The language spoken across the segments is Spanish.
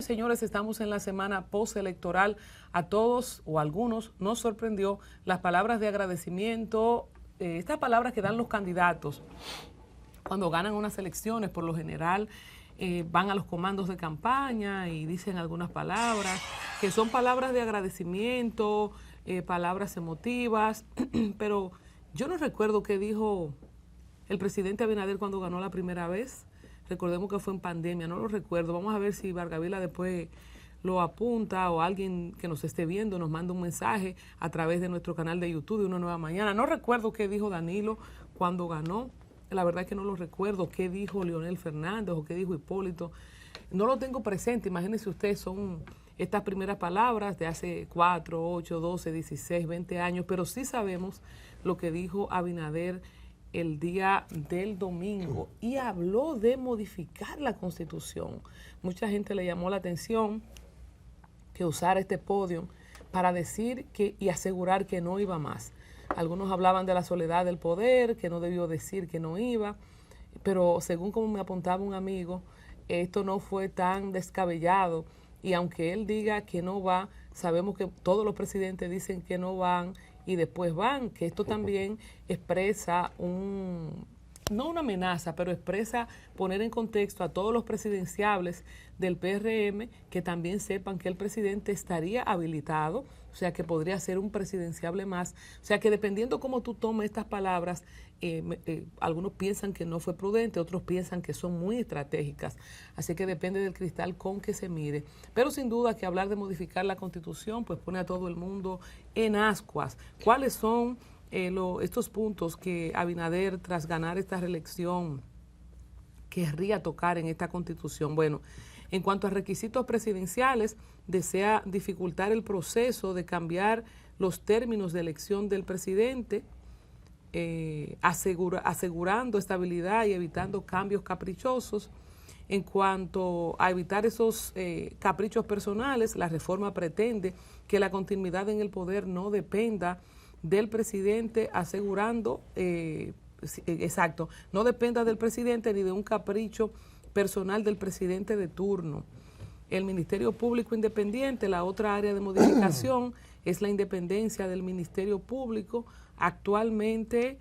señores, estamos en la semana postelectoral. A todos o a algunos nos sorprendió las palabras de agradecimiento, estas palabras que dan los candidatos cuando ganan unas elecciones. Por lo general van a los comandos de campaña y dicen algunas palabras que son palabras de agradecimiento, palabras emotivas, pero yo no recuerdo qué dijo el presidente Abinader cuando ganó la primera vez. Recordemos que fue en pandemia, no lo recuerdo. Vamos a ver si Vargavila después lo apunta o alguien que nos esté viendo nos manda un mensaje a través de nuestro canal de YouTube de Una Nueva Mañana. No recuerdo qué dijo Danilo cuando ganó. La verdad es que no lo recuerdo. ¿Qué dijo Leonel Fernández o qué dijo Hipólito? No lo tengo presente. Imagínense ustedes, son estas primeras palabras de hace 4, 8, 12, 16, 20 años, pero sí sabemos lo que dijo Abinader el día del domingo y habló de modificar la Constitución. Mucha gente le llamó la atención que usara este podio para decir que y asegurar que no iba más. Algunos hablaban de la soledad del poder, que no debió decir que no iba, pero según como me apuntaba un amigo, esto no fue tan descabellado, y aunque él diga que no va, sabemos que todos los presidentes dicen que no van y después van, que esto también expresa no una amenaza, pero expresa poner en contexto a todos los presidenciables del PRM que también sepan que el presidente estaría habilitado, o sea que podría ser un presidenciable más, o sea que dependiendo cómo tú tomes estas palabras, algunos piensan que no fue prudente, otros piensan que son muy estratégicas, así que depende del cristal con que se mire, pero sin duda que hablar de modificar la Constitución pues pone a todo el mundo en ascuas. ¿Cuáles son estos puntos que Abinader, tras ganar esta reelección, querría tocar en esta Constitución? Bueno, en cuanto a requisitos presidenciales, desea dificultar el proceso de cambiar los términos de elección del presidente, asegurando estabilidad y evitando cambios caprichosos. En cuanto a evitar esos caprichos personales, la reforma pretende que la continuidad en el poder no dependa del presidente, asegurando, no dependa del presidente ni de un capricho personal del presidente de turno. El Ministerio Público Independiente, la otra área de modificación es la independencia del Ministerio Público. Actualmente,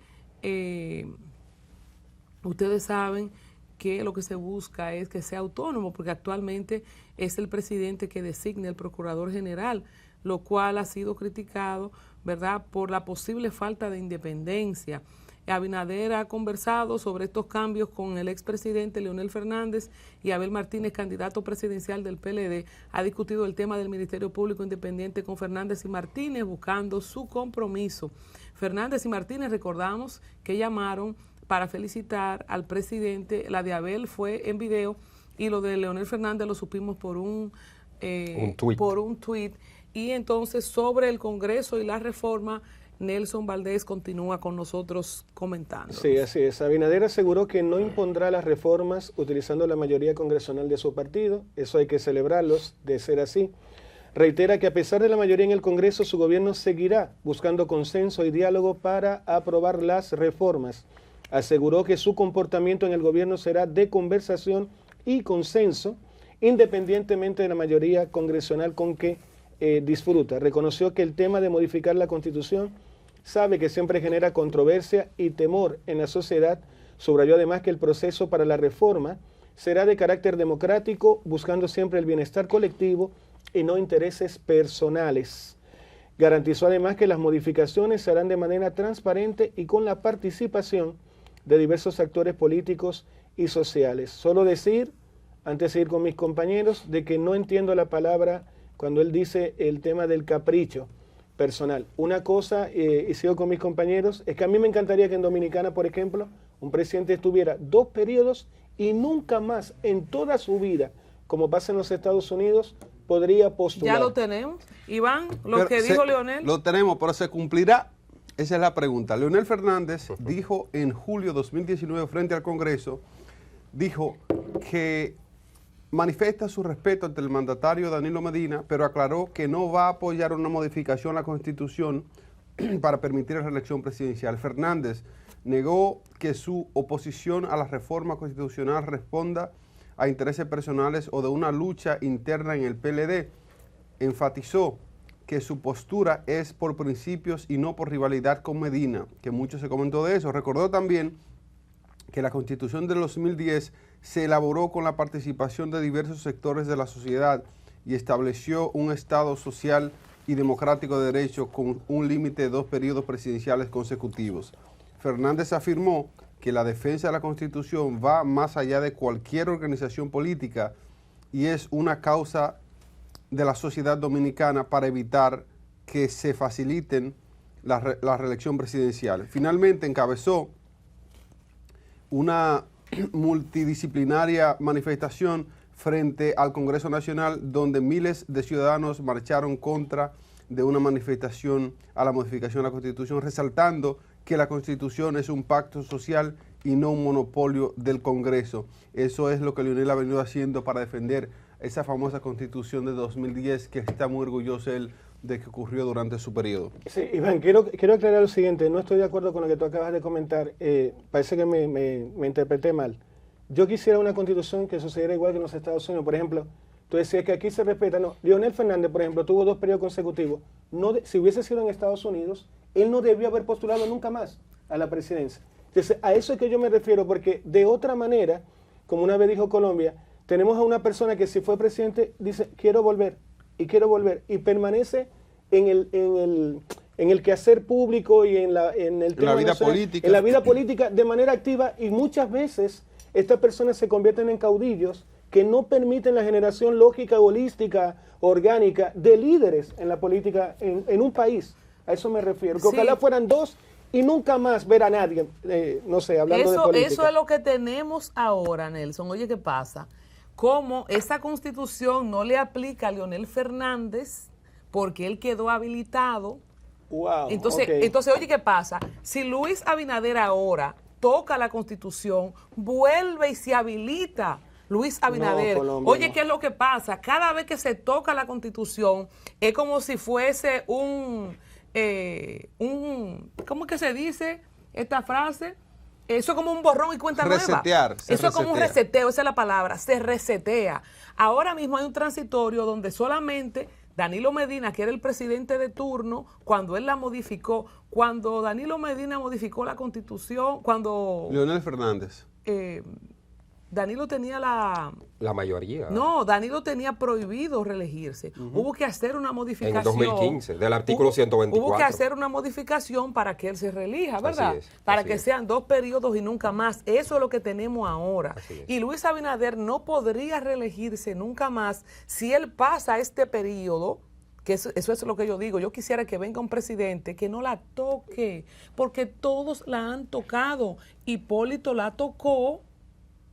ustedes saben que lo que se busca es que sea autónomo, porque actualmente es el presidente que designa el Procurador General, lo cual ha sido criticado, ¿verdad?, por la posible falta de independencia. Abinader ha conversado sobre estos cambios con el expresidente Leonel Fernández, y Abel Martínez, candidato presidencial del PLD, ha discutido el tema del Ministerio Público Independiente con Fernández y Martínez, buscando su compromiso. Fernández y Martínez, recordamos que llamaron para felicitar al presidente. La de Abel fue en video y lo de Leonel Fernández lo supimos por un tuit. Y entonces, sobre el Congreso y la reforma, Nelson Valdés continúa con nosotros comentando. Sí, así es. Abinader aseguró que no impondrá las reformas utilizando la mayoría congresional de su partido. Eso hay que celebrarlos, de ser así. Reitera que a pesar de la mayoría en el Congreso, su gobierno seguirá buscando consenso y diálogo para aprobar las reformas. Aseguró que su comportamiento en el gobierno será de conversación y consenso, independientemente de la mayoría congresional con que disfruta. Reconoció que el tema de modificar la Constitución sabe que siempre genera controversia y temor en la sociedad. Subrayó además que el proceso para la reforma será de carácter democrático, buscando siempre el bienestar colectivo y no intereses personales. Garantizó además que las modificaciones se harán de manera transparente y con la participación de diversos actores políticos y sociales. Solo decir, antes de ir con mis compañeros, de que no entiendo la palabra cuando él dice el tema del capricho personal. Una cosa, y sigo con mis compañeros, es que a mí me encantaría que en Dominicana, por ejemplo, un presidente estuviera 2 periodos y nunca más en toda su vida, como pasa en los Estados Unidos, podría postular. Ya lo tenemos. Iván, lo que dijo Leonel. Lo tenemos, pero ¿se cumplirá? Esa es la pregunta. Leonel Fernández dijo en julio de 2019 frente al Congreso, dijo que manifiesta su respeto ante el mandatario Danilo Medina, pero aclaró que no va a apoyar una modificación a la Constitución para permitir la reelección presidencial. Fernández negó que su oposición a la reforma constitucional responda a intereses personales o de una lucha interna en el PLD. Enfatizó que su postura es por principios y no por rivalidad con Medina, que mucho se comentó de eso. Recordó también que la Constitución del 2010 se elaboró con la participación de diversos sectores de la sociedad y estableció un Estado social y democrático de derecho con un límite de 2 periodos presidenciales consecutivos. Fernández afirmó que la defensa de la Constitución va más allá de cualquier organización política y es una causa de la sociedad dominicana para evitar que se faciliten la reelección presidencial. Finalmente encabezó una multidisciplinaria manifestación frente al Congreso Nacional donde miles de ciudadanos marcharon contra de una manifestación a la modificación de la Constitución, resaltando que la Constitución es un pacto social y no un monopolio del Congreso. Eso es lo que Leonel ha venido haciendo para defender esa famosa Constitución de 2010 que está muy orgulloso él de que ocurrió durante su periodo. Sí, Iván, quiero aclarar lo siguiente, no estoy de acuerdo con lo que tú acabas de comentar, parece que me interpreté mal. Yo quisiera una Constitución que sucediera igual que en los Estados Unidos, por ejemplo, tú decías que aquí se respeta, no, Leonel Fernández, por ejemplo, tuvo 2 periodos consecutivos, si hubiese sido en Estados Unidos, él no debió haber postulado nunca más a la presidencia. Entonces, a eso es que yo me refiero, porque de otra manera, como una vez dijo Colombia, tenemos a una persona que si fue presidente dice, quiero volver, y permanece en el quehacer público y en la vida política. En la vida política de manera activa, y muchas veces estas personas se convierten en caudillos que no permiten la generación lógica, holística, orgánica de líderes en la política en un país. A eso me refiero. Que Sí. ojalá fueran 2 y nunca más ver a nadie, no sé, hablando de política. Eso es lo que tenemos ahora, Nelson. Oye, ¿qué pasa? Como esa Constitución no le aplica a Leonel Fernández porque él quedó habilitado. Wow, Entonces, okay. entonces, oye, ¿qué pasa? Si Luis Abinader ahora toca la Constitución, vuelve y se habilita Luis Abinader. No, Colombia, Oye, no. ¿qué es lo que pasa? Cada vez que se toca la Constitución, es como si fuese ¿cómo es que se dice esta frase? Eso es como un borrón y cuenta Resetear, nueva. se Eso es como un resetea. reseteo, esa es la palabra, se resetea. Ahora mismo hay un transitorio donde solamente Danilo Medina, que era el presidente de turno, cuando él la modificó, cuando Danilo Medina modificó la Constitución, cuando Leonel Fernández. Danilo tenía La mayoría. No, Danilo tenía prohibido reelegirse. Hubo que hacer una modificación. En el 2015, del artículo 124. Hubo que hacer una modificación para que él se reelija, ¿verdad? Así es, para así que es. sean 2 periodos y nunca más. Eso es lo que tenemos ahora. Así es. Y Luis Abinader no podría reelegirse nunca más si él pasa este periodo. Que eso es lo que yo digo. Yo quisiera que venga un presidente que no la toque, porque todos la han tocado. Hipólito la tocó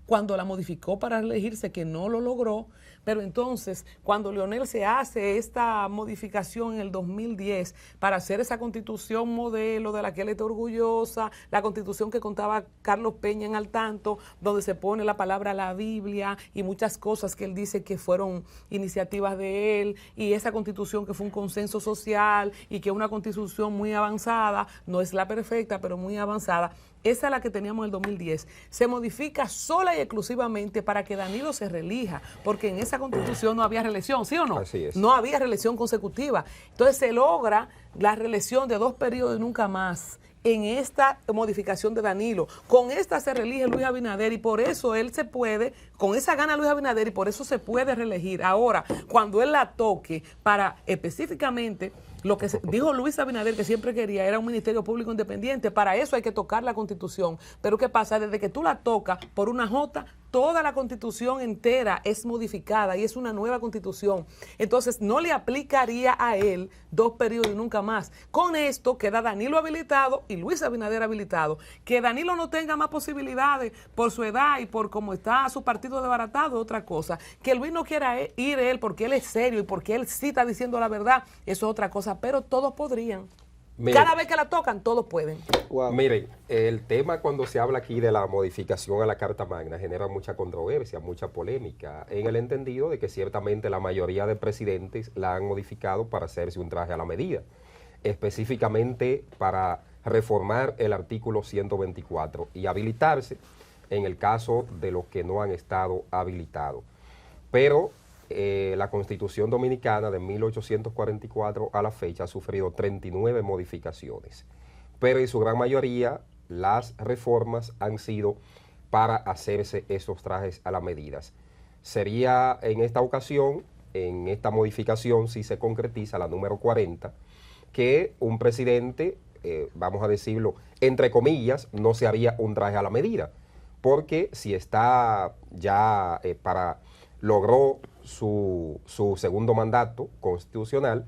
cuando la modificó para elegirse, que no lo logró, pero entonces cuando Leonel se hace esta modificación en el 2010 para hacer esa Constitución modelo de la que él está orgullosa, la Constitución que contaba Carlos Peña en Al Tanto, donde se pone la palabra la Biblia y muchas cosas que él dice que fueron iniciativas de él, y esa Constitución que fue un consenso social y que es una Constitución muy avanzada, no es la perfecta, pero muy avanzada. Esa es la que teníamos en el 2010. Se modifica sola y exclusivamente para que Danilo se reelija, porque en esa Constitución no había reelección, ¿sí o no? Así es. No había reelección consecutiva. Entonces se logra la reelección de 2 periodos y nunca más en esta modificación de Danilo. Con esta se reelige Luis Abinader y por eso él se puede, con esa gana Luis Abinader y por eso se puede reelegir. Ahora, cuando él la toque para específicamente lo que dijo Luis Abinader que siempre quería era un ministerio público independiente, para eso hay que tocar la Constitución. Pero ¿qué pasa? Desde que tú la tocas por una jota, toda la Constitución entera es modificada y es una nueva Constitución. Entonces no le aplicaría a él 2 periodos y nunca más. Con esto queda Danilo habilitado y Luis Abinader habilitado. Que Danilo no tenga más posibilidades por su edad y por cómo está su partido desbaratado es otra cosa. Que Luis no quiera ir él porque él es serio y porque él sí está diciendo la verdad, eso es otra cosa, pero todos podrían. Miren, Cada vez que la tocan, todos pueden. Wow. miren, el tema cuando se habla aquí de la modificación a la Carta Magna genera mucha controversia, mucha polémica, en el entendido de que ciertamente la mayoría de presidentes la han modificado para hacerse un traje a la medida, específicamente para reformar el artículo 124 y habilitarse en el caso de los que no han estado habilitados. Pero la Constitución Dominicana de 1844 a la fecha ha sufrido 39 modificaciones, pero en su gran mayoría las reformas han sido para hacerse esos trajes a las medidas. Sería en esta ocasión, en esta modificación, si se concretiza la número 40, que un presidente, vamos a decirlo, entre comillas, no se haría un traje a la medida, porque si está ya logró su segundo mandato constitucional,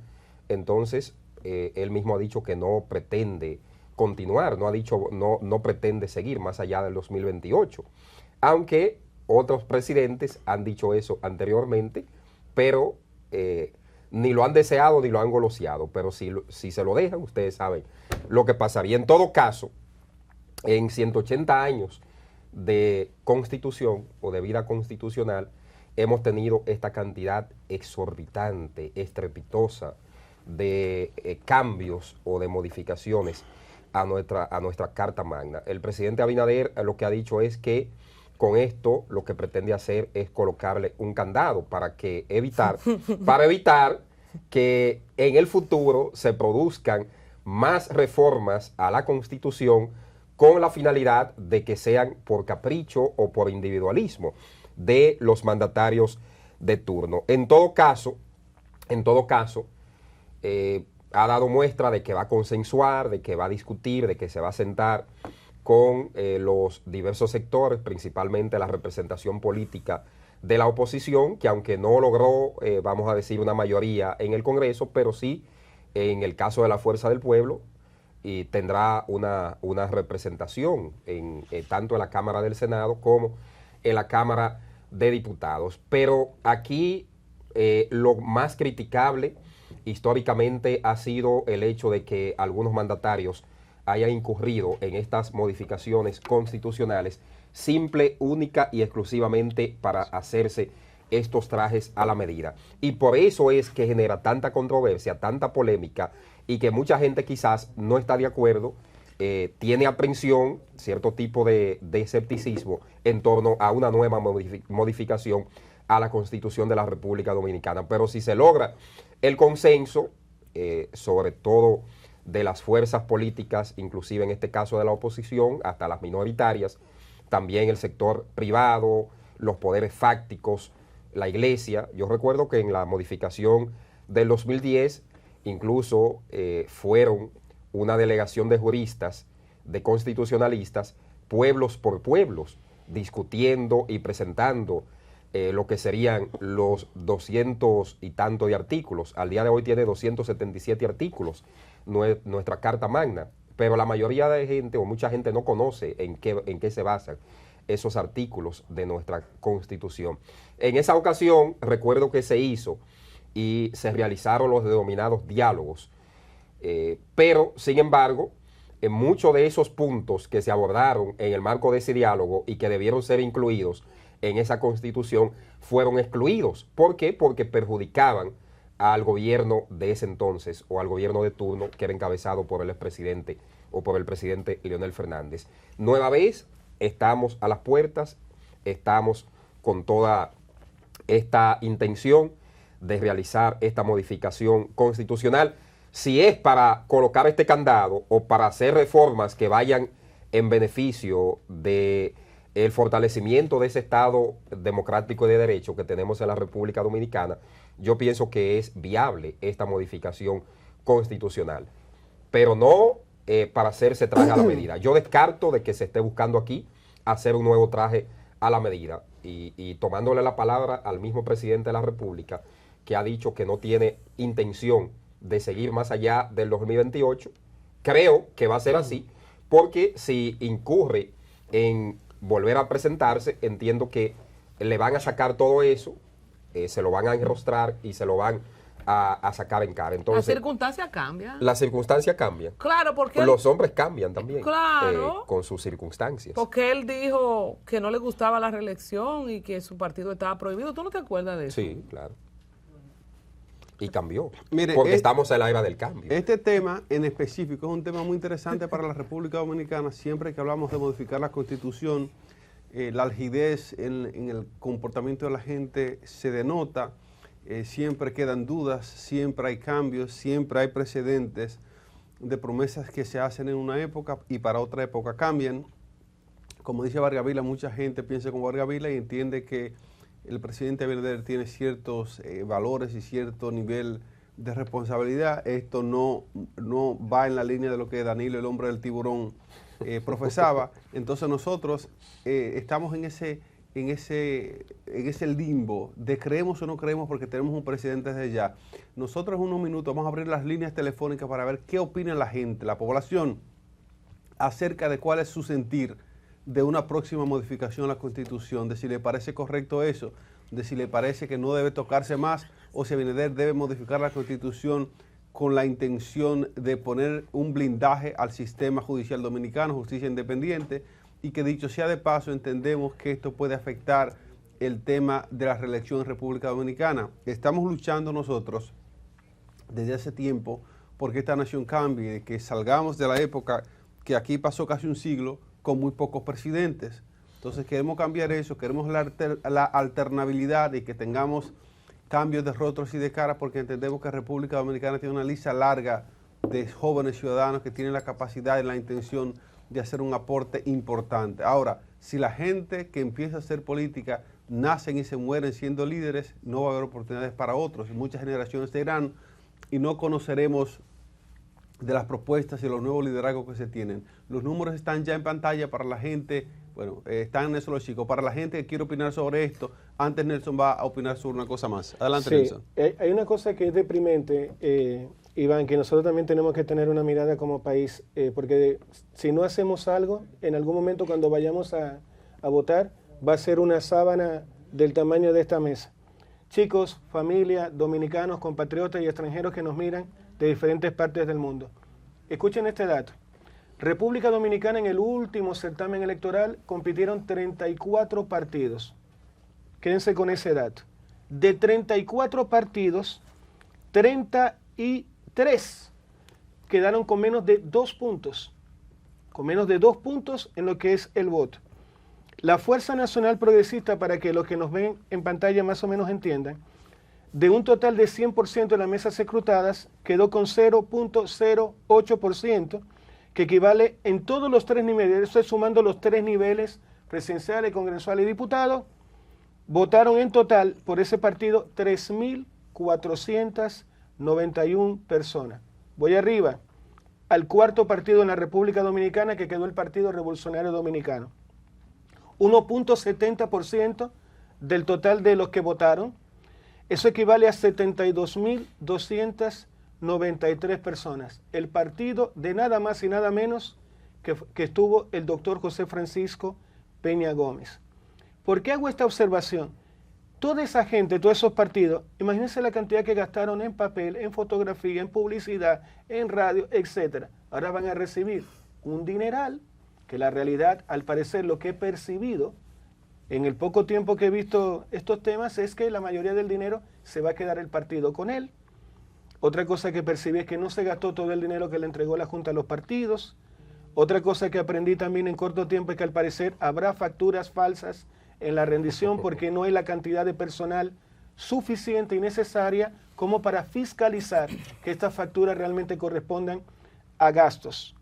entonces él mismo ha dicho que no pretende continuar, no pretende seguir más allá del 2028, aunque otros presidentes han dicho eso anteriormente, pero ni lo han deseado ni lo han goloseado, pero si se lo dejan, ustedes saben lo que pasaría. En todo caso, en 180 años de constitución o de vida constitucional, hemos tenido esta cantidad exorbitante, estrepitosa de cambios o de modificaciones a nuestra Carta Magna. El presidente Abinader lo que ha dicho es que con esto lo que pretende hacer es colocarle un candado para evitar que en el futuro se produzcan más reformas a la Constitución con la finalidad de que sean por capricho o por individualismo de los mandatarios de turno. En todo caso, ha dado muestra de que va a consensuar, de que va a discutir, de que se va a sentar con los diversos sectores, principalmente la representación política de la oposición, que aunque no logró, vamos a decir, una mayoría en el Congreso, pero sí, en el caso de la Fuerza del Pueblo, y tendrá una representación tanto en la Cámara del Senado como en la Cámara de Diputados. Pero aquí lo más criticable históricamente ha sido el hecho de que algunos mandatarios hayan incurrido en estas modificaciones constitucionales simple, única y exclusivamente para hacerse estos trajes a la medida. Y por eso es que genera tanta controversia, tanta polémica, y que mucha gente quizás no está de acuerdo, tiene aprensión, cierto tipo de escepticismo en torno a una nueva modificación a la Constitución de la República Dominicana. Pero si se logra el consenso, sobre todo de las fuerzas políticas, inclusive en este caso de la oposición, hasta las minoritarias, también el sector privado, los poderes fácticos, la iglesia. Yo recuerdo que en la modificación del 2010, incluso fueron una delegación de juristas, de constitucionalistas, pueblos por pueblos, discutiendo y presentando lo que serían los 200 y tanto de artículos. Al día de hoy tiene 277 artículos nuestra Carta Magna, pero la mayoría de gente o mucha gente no conoce en qué se basan esos artículos de nuestra Constitución. En esa ocasión recuerdo que se hizo y se realizaron los denominados diálogos, pero sin embargo en muchos de esos puntos que se abordaron en el marco de ese diálogo y que debieron ser incluidos en esa Constitución fueron excluidos. ¿Por qué? Porque perjudicaban al gobierno de ese entonces o al gobierno de turno que era encabezado por el expresidente o por el presidente Leonel Fernández. Nueva vez, estamos a las puertas, estamos con toda esta intención de realizar esta modificación constitucional. Si es para colocar este candado o para hacer reformas que vayan en beneficio de el fortalecimiento de ese Estado democrático y de derecho que tenemos en la República Dominicana, yo pienso que es viable esta modificación constitucional, pero no para hacerse traje a la medida. Yo descarto de que se esté buscando aquí hacer un nuevo traje a la medida y tomándole la palabra al mismo presidente de la República, que ha dicho que no tiene intención de seguir más allá del 2028, creo que va a ser así, porque si incurre en volver a presentarse, entiendo que le van a sacar todo eso, se lo van a enrostrar y se lo van a sacar en cara. Entonces, las circunstancias cambian. Las circunstancias cambian. Claro, porque los hombres cambian también. Claro. Con sus circunstancias. Porque él dijo que no le gustaba la reelección y que su partido estaba prohibido. ¿Tú no te acuerdas de eso? Sí, claro. Y cambió. Mire, porque estamos en la era del cambio. Este tema en específico es un tema muy interesante para la República Dominicana. Siempre que hablamos de modificar la Constitución, la algidez en el comportamiento de la gente se denota, siempre quedan dudas, siempre hay cambios, siempre hay precedentes de promesas que se hacen en una época y para otra época cambian. Como dice Vargas Vila, mucha gente piensa como Vargas Vila y entiende que el presidente Abinader tiene ciertos valores y cierto nivel de responsabilidad. Esto no va en la línea de lo que Danilo, el hombre del tiburón, profesaba. Entonces nosotros estamos en ese limbo de creemos o no creemos porque tenemos un presidente desde ya. Nosotros en unos minutos vamos a abrir las líneas telefónicas para ver qué opina la gente, la población, acerca de cuál es su sentir de una próxima modificación a la Constitución, de si le parece correcto eso, de si le parece que no debe tocarse más o si Abinader debe modificar la Constitución con la intención de poner un blindaje al sistema judicial dominicano, justicia independiente, y que dicho sea de paso, entendemos que esto puede afectar el tema de la reelección en República Dominicana. Estamos luchando nosotros desde hace tiempo porque esta nación cambie, que salgamos de la época que aquí pasó casi un siglo con muy pocos presidentes. Entonces queremos cambiar eso, queremos la alternabilidad y que tengamos cambios de rostros y de cara porque entendemos que República Dominicana tiene una lista larga de jóvenes ciudadanos que tienen la capacidad y la intención de hacer un aporte importante. Ahora, si la gente que empieza a hacer política nacen y se mueren siendo líderes, no va a haber oportunidades para otros. Muchas generaciones se irán y no conoceremos de las propuestas y los nuevos liderazgos que se tienen. Los números están ya en pantalla para la gente, bueno, están en eso los chicos, para la gente que quiere opinar sobre esto. Antes Nelson va a opinar sobre una cosa más. Adelante, sí, Nelson. Hay una cosa que es deprimente, Iván, que nosotros también tenemos que tener una mirada como país, porque si no hacemos algo, en algún momento cuando vayamos a votar, va a ser una sábana del tamaño de esta mesa. Chicos, familia, dominicanos, compatriotas y extranjeros que nos miran de diferentes partes del mundo. Escuchen este dato. República Dominicana en el último certamen electoral compitieron 34 partidos. Quédense con ese dato. De 34 partidos, 33 quedaron con menos de 2 puntos. Con menos de 2 puntos en lo que es el voto. La Fuerza Nacional Progresista, para que los que nos ven en pantalla más o menos entiendan, de un total de 100% de las mesas escrutadas, quedó con 0.08%, que equivale en todos los 3 niveles, eso es sumando los 3 niveles, presidenciales, congresuales y diputados, votaron en total por ese partido 3.491 personas. Voy arriba, al cuarto partido en la República Dominicana, que quedó el Partido Revolucionario Dominicano. 1.70% del total de los que votaron. Eso equivale a 72.293 personas. El partido de nada más y nada menos que estuvo el doctor José Francisco Peña Gómez. ¿Por qué hago esta observación? Toda esa gente, todos esos partidos, imagínense la cantidad que gastaron en papel, en fotografía, en publicidad, en radio, etc. Ahora van a recibir un dineral, que la realidad, al parecer, lo que he percibido en el poco tiempo que he visto estos temas es que la mayoría del dinero se va a quedar el partido con él. Otra cosa que percibí es que no se gastó todo el dinero que le entregó la Junta a los partidos. Otra cosa que aprendí también en corto tiempo es que al parecer habrá facturas falsas en la rendición porque no hay la cantidad de personal suficiente y necesaria como para fiscalizar que estas facturas realmente correspondan a gastos.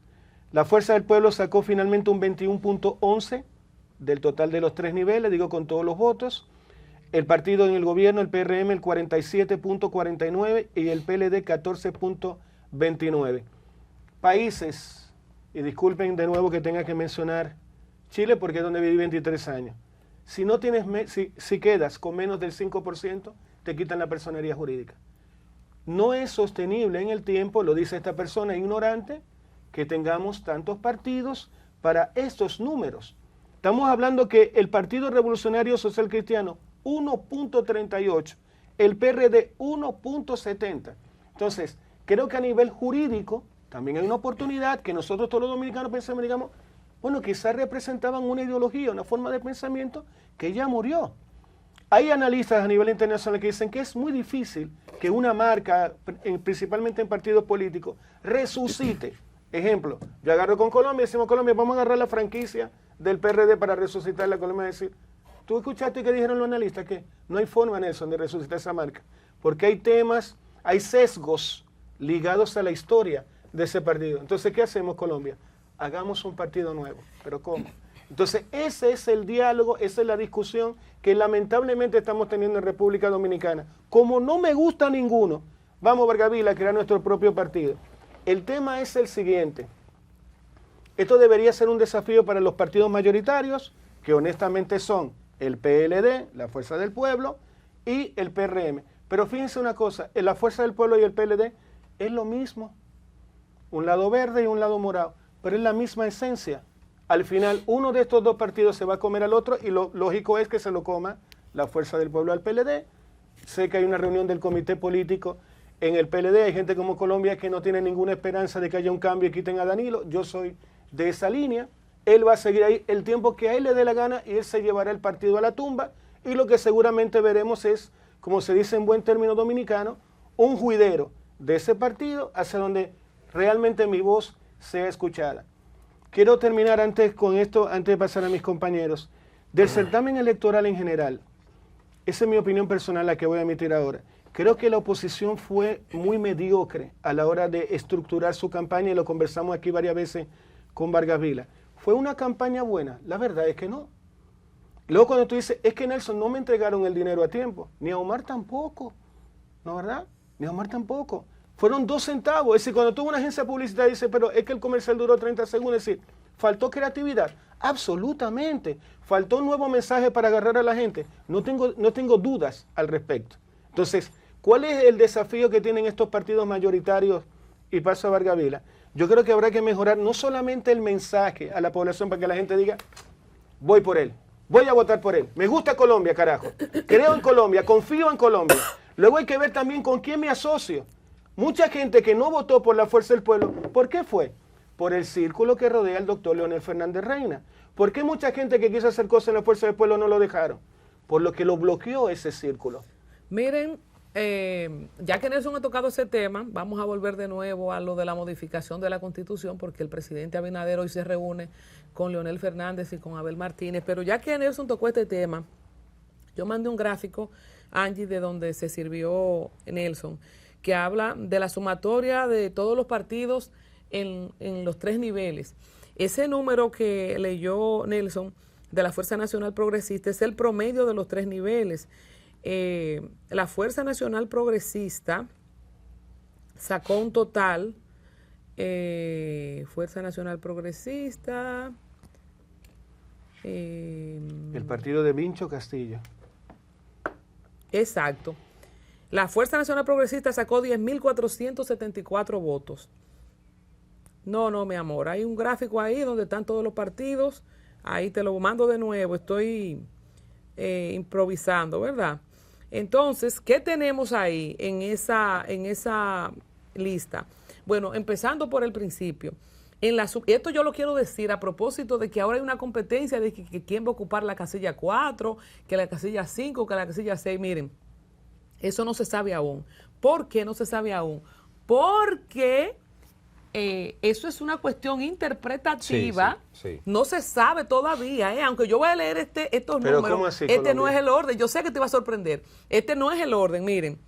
La Fuerza del Pueblo sacó finalmente un 21.11 del total de los 3 niveles, digo con todos los votos. El partido en el gobierno, el PRM, el 47.49 y el PLD 14.29. Países, y disculpen de nuevo que tenga que mencionar Chile porque es donde viví 23 años. Si no tienes, si quedas con menos del 5%, te quitan la personería jurídica. No es sostenible en el tiempo, lo dice esta persona ignorante, que tengamos tantos partidos para estos números. Estamos hablando que el Partido Revolucionario Social Cristiano 1.38, el PRD 1.70. Entonces, creo que a nivel jurídico también hay una oportunidad que nosotros todos los dominicanos pensamos, digamos, bueno, quizás representaban una ideología, una forma de pensamiento que ya murió. Hay analistas a nivel internacional que dicen que es muy difícil que una marca, principalmente en partidos políticos, resucite. Ejemplo, yo agarro con Colombia, decimos Colombia, vamos a agarrar la franquicia del PRD para resucitar la Colombia. Es decir, ¿tú escuchaste que dijeron los analistas? Que no hay forma, Nelson, de resucitar esa marca, porque hay temas, hay sesgos ligados a la historia de ese partido. Entonces, ¿qué hacemos, Colombia? Hagamos un partido nuevo. ¿Pero cómo? Entonces, ese es el diálogo, esa es la discusión que lamentablemente estamos teniendo en República Dominicana. Como no me gusta ninguno, vamos, Vargavila, a crear nuestro propio partido. El tema es el siguiente. Esto debería ser un desafío para los partidos mayoritarios, que honestamente son el PLD, la Fuerza del Pueblo, y el PRM. Pero fíjense una cosa, la Fuerza del Pueblo y el PLD es lo mismo. Un lado verde y un lado morado, pero es la misma esencia. Al final, uno de estos dos partidos se va a comer al otro y lo lógico es que se lo coma la Fuerza del Pueblo al PLD. Sé que hay una reunión del comité político en el PLD. Hay gente como Colombia que no tiene ninguna esperanza de que haya un cambio y quiten a Danilo. Yo soy de esa línea. Él va a seguir ahí el tiempo que a él le dé la gana y él se llevará el partido a la tumba. Y lo que seguramente veremos es, como se dice en buen término dominicano, un juidero de ese partido hacia donde realmente mi voz sea escuchada. Quiero terminar antes de pasar a mis compañeros. Del certamen electoral en general, esa es mi opinión personal, la que voy a emitir ahora. Creo que la oposición fue muy mediocre a la hora de estructurar su campaña y lo conversamos aquí varias veces con Vargavila. ¿Fue una campaña buena? La verdad es que no. Luego cuando tú dices, es que Nelson no me entregaron el dinero a tiempo, ni a Omar tampoco, ¿no verdad? Ni a Omar tampoco. Fueron 2 centavos. Es decir, cuando tuvo una agencia publicitaria dice, pero es que el comercial duró 30 segundos. Es decir, ¿faltó creatividad? Absolutamente. ¿Faltó un nuevo mensaje para agarrar a la gente? No tengo dudas al respecto. Entonces, ¿cuál es el desafío que tienen estos partidos mayoritarios? Y paso a Vargavila. Yo creo que habrá que mejorar no solamente el mensaje a la población para que la gente diga, voy por él, voy a votar por él, me gusta Colombia, carajo, creo en Colombia, confío en Colombia. Luego hay que ver también con quién me asocio. Mucha gente que no votó por la Fuerza del Pueblo, ¿por qué fue? Por el círculo que rodea al doctor Leonel Fernández Reina. ¿Por qué mucha gente que quiso hacer cosas en la Fuerza del Pueblo no lo dejaron? Por lo que lo bloqueó ese círculo. Miren, ya que Nelson ha tocado ese tema, vamos a volver de nuevo a lo de la modificación de la Constitución, porque el presidente Abinader hoy se reúne con Leonel Fernández y con Abel Martínez. Pero ya que Nelson tocó este tema, yo mandé un gráfico, Angie, de donde se sirvió Nelson, que habla de la sumatoria de todos los partidos en los 3 niveles. Ese número que leyó Nelson de la Fuerza Nacional Progresista es el promedio de los 3 niveles. La Fuerza Nacional Progresista sacó un total, Fuerza Nacional Progresista... el partido de Vincho Castillo. Exacto. La Fuerza Nacional Progresista sacó 10.474 votos. No, mi amor, hay un gráfico ahí donde están todos los partidos. Ahí te lo mando de nuevo, estoy improvisando, ¿verdad? Entonces, ¿qué tenemos ahí en esa lista? Bueno, empezando por el principio. Esto yo lo quiero decir a propósito de que ahora hay una competencia de que quién va a ocupar la casilla 4, que la casilla 5, que la casilla 6. Miren, eso no se sabe aún. ¿Por qué no se sabe aún? Porque eso es una cuestión interpretativa. Sí. No se sabe todavía, aunque yo voy a leer estos números. ¿Cómo así, este Colombia? No es el orden. Yo sé que te va a sorprender. Este no es el orden. Miren,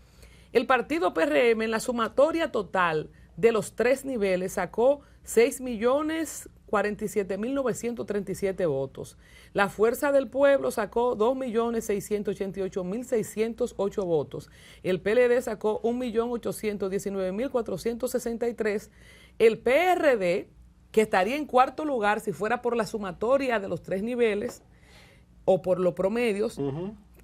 el partido PRM en la sumatoria total de los 3 niveles sacó 6.047.937 votos. La Fuerza del Pueblo sacó 2.688.608 votos. El PLD sacó 1.819.463. El PRD, que estaría en 4º lugar si fuera por la sumatoria de los 3 niveles o por los promedios,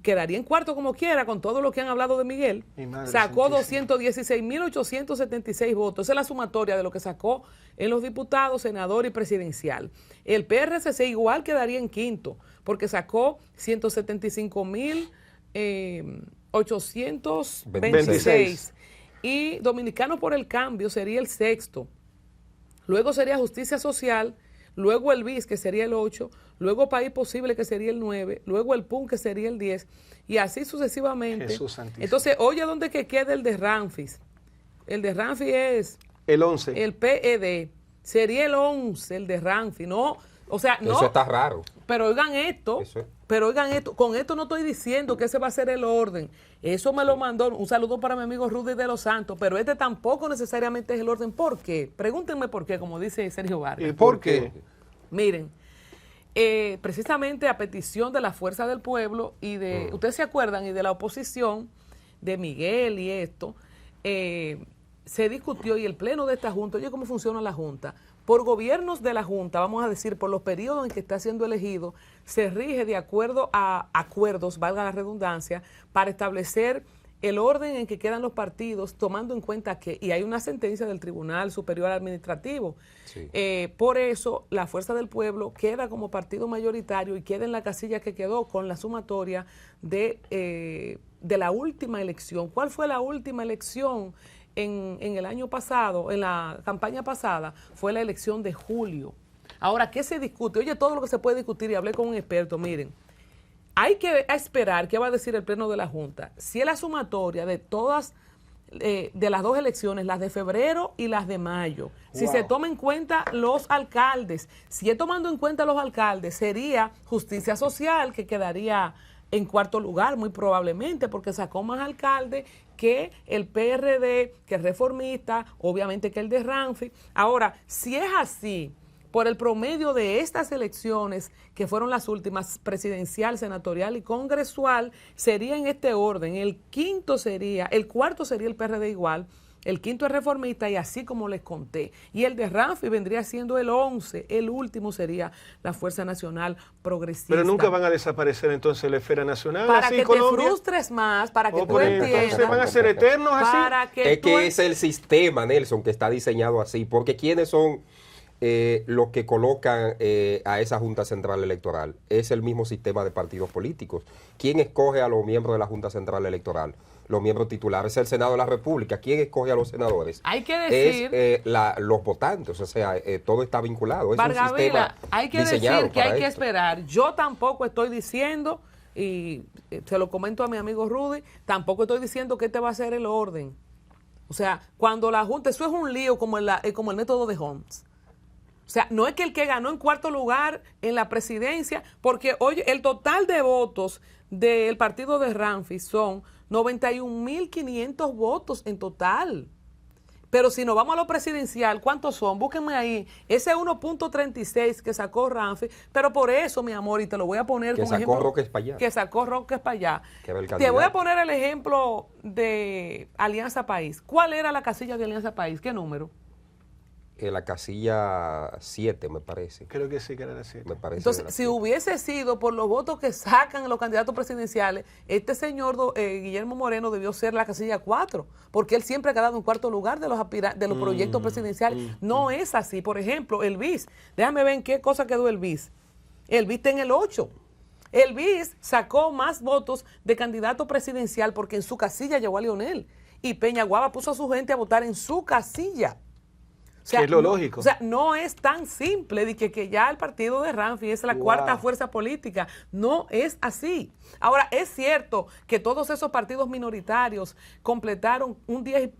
quedaría en 4º como quiera, con todo lo que han hablado de Miguel, sacó 216.876 votos. Esa es la sumatoria de lo que sacó en los diputados, senador y presidencial. El PRCC igual quedaría en 5º, porque sacó 175.826. Y Dominicano por el Cambio sería el 6º. Luego sería Justicia Social, luego el BIS, que sería el 8, luego País Posible, que sería el 9, luego el PUN, que sería el 10, y así sucesivamente. Jesús santísimo. Entonces, oye, ¿dónde que queda el de Ramfis? El de Ramfis es... El 11. El PED. Sería el 11, el de Ramfis, ¿no? O sea, no. Eso está raro. Pero oigan esto, con esto no estoy diciendo que ese va a ser el orden. Eso me lo mandó, un saludo para mi amigo Rudy de los Santos, pero este tampoco necesariamente es el orden. ¿Por qué? Pregúntenme por qué, como dice Sergio Vargas. ¿Y por qué? Miren, precisamente a petición de la Fuerza del Pueblo y de, ustedes se acuerdan, y de la oposición, de Miguel y esto, se discutió y el pleno de esta Junta, oye, ¿cómo funciona la Junta? Por gobiernos de la Junta, vamos a decir, por los periodos en que está siendo elegido, se rige de acuerdo a acuerdos, valga la redundancia, para establecer el orden en que quedan los partidos, tomando en cuenta que, y hay una sentencia del Tribunal Superior Administrativo, Sí. Por eso la Fuerza del Pueblo queda como partido mayoritario y queda en la casilla que quedó con la sumatoria de la última elección. ¿Cuál fue la última elección? En el año pasado, en la campaña pasada, fue la elección de julio. Ahora, ¿qué se discute? Oye, todo lo que se puede discutir, y hablé con un experto, miren, hay que esperar qué va a decir el Pleno de la Junta. Si es la sumatoria de todas, de las dos elecciones, las de febrero y las de mayo, si se toma en cuenta los alcaldes, si es tomando en cuenta los alcaldes, sería Justicia Social, que quedaría en cuarto lugar, muy probablemente, porque sacó más alcaldes que el PRD, que es Reformista, obviamente que el de Ramfi. Ahora, si es así, por el promedio de estas elecciones, que fueron las últimas, presidencial, senatorial y congresual, sería en este orden. El cuarto sería el PRD igual, el quinto es Reformista y así como les conté. Y el de Ramfi vendría siendo el 11, el último sería la Fuerza Nacional Progresista. Pero nunca van a desaparecer entonces la esfera nacional. Para así, que Colombia. te frustres más, para que tú Entonces entiendas. van a ser eternos así. Para que Es que es el sistema, Nelson, que está diseñado así. Porque ¿quiénes son los que colocan a esa Junta Central Electoral? Es el mismo sistema de partidos políticos. ¿Quién escoge a los miembros de la Junta Central Electoral? Los miembros titulares. Es el Senado de la República. ¿Quién escoge a los senadores? Hay que decir... Es los votantes. O sea, todo está vinculado. Es un sistema Vargavila, hay que diseñado decir que para hay que esto. esperar. Yo tampoco estoy diciendo, y se lo comento a mi amigo Rudy, tampoco estoy diciendo que este va a ser el orden. O sea, cuando la Junta, eso es un lío como el método de Holmes. O sea, no es que el que ganó en cuarto lugar en la presidencia, porque oye, el total de votos del partido de Ramfi son 91.500 votos en total. Pero si nos vamos a lo presidencial, ¿cuántos son? Búsquenme ahí. Ese 1.36 que sacó Ramfi, pero por eso, mi amor, y te lo voy a poner Que como sacó ejemplo. Roques para allá. Que sacó Roques para allá. Que era el Te voy a candidato. poner el ejemplo de Alianza País. ¿Cuál era la casilla de Alianza País? ¿Qué número? La casilla 7, me parece. Creo que sí, que era así. Me parece Entonces, de la si 7. hubiese sido por los votos que sacan los candidatos presidenciales, este señor Guillermo Moreno debió ser la casilla 4, porque él siempre ha quedado en cuarto lugar de los proyectos presidenciales. No es así. Por ejemplo, el BIS. Déjame ver en qué cosa quedó el BIS. El BIS está en el 8. El BIS sacó más votos de candidato presidencial porque en su casilla llegó a Leonel. Y Peñaguaba puso a su gente a votar en su casilla. O sea, Que es lo lógico. O sea, no es tan simple de que ya el partido de Ramfi es la cuarta fuerza política. No es así. Ahora, es cierto que todos esos partidos minoritarios completaron un 10%